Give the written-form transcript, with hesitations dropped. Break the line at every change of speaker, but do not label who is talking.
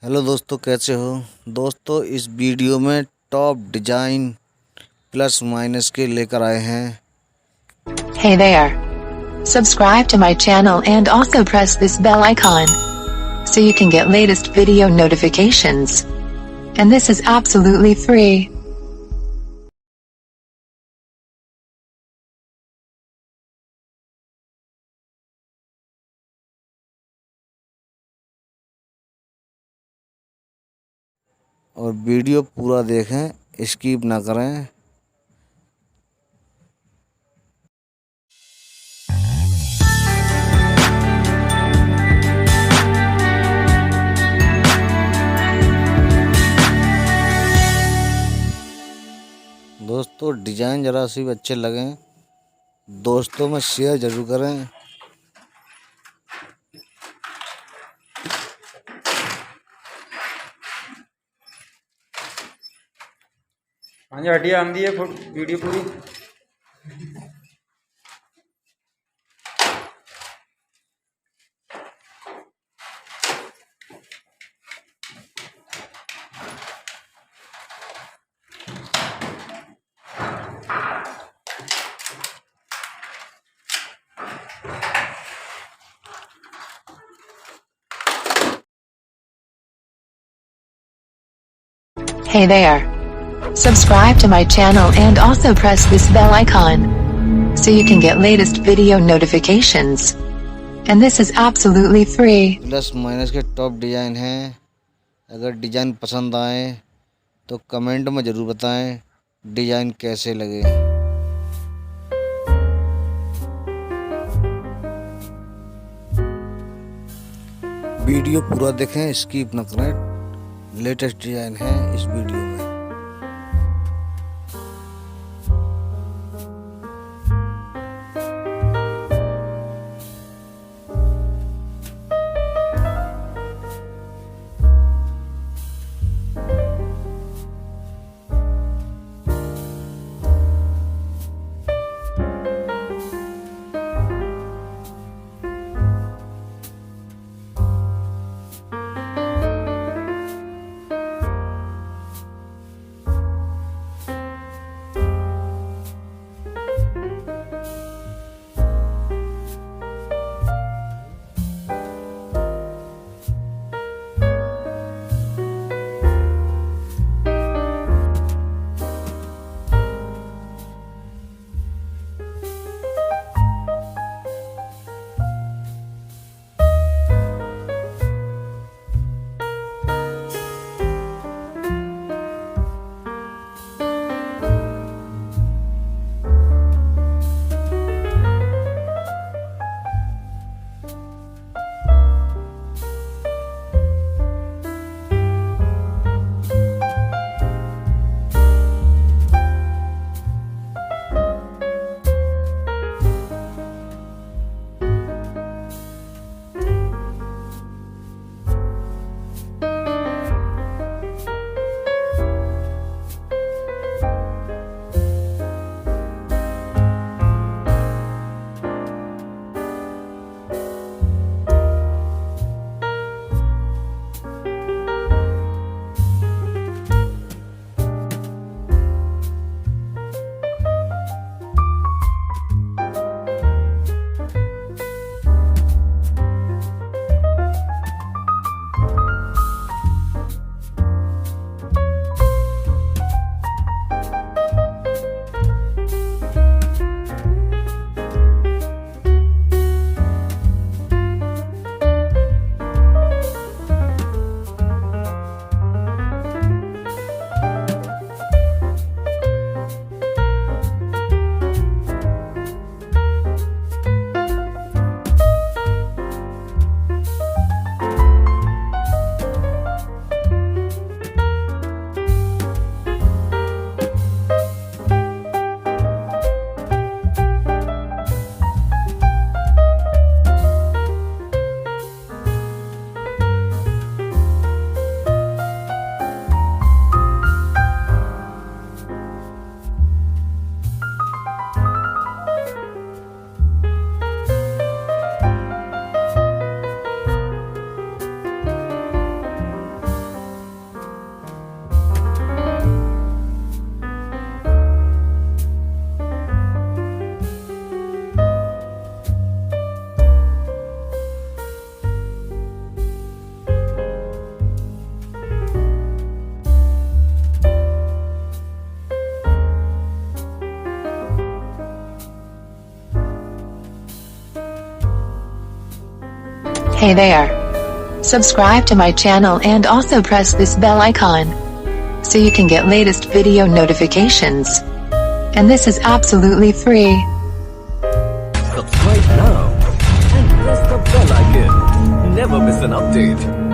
Hello दोस्तों, कैसे हो। दोस्तों, इस वीडियो में टॉप डिजाइन प्लस माइनस के लेकर आए हैं।
Hey there. Subscribe to my channel and also press this bell icon so you can get latest video notifications. And this is absolutely free.
और वीडियो पूरा देखें, स्किप ना करें। दोस्तों, डिजाइन ज़रा सी भी अच्छे लगें दोस्तों में शेयर ज़रूर करें।
हाँ जी, हटिया आंदी है वीडियो पूरी।
Hey there. Subscribe to my channel and also press this bell icon so you can get latest video notifications. And this is absolutely free.
Plus minus के टॉप डिजाइन हैं। अगर डिजाइन पसंद आए तो कमेंट में ज़रूर बताएं डिजाइन कैसे लगे। वीडियो पूरा देखें, स्किप न करें। लेटेस्ट डिजाइन है इस वीडियो में।
Hey there. Subscribe to my channel and also press this bell icon so you can get latest video notifications. And this is absolutely free.
Subscribe now and press the bell icon. Never miss an update.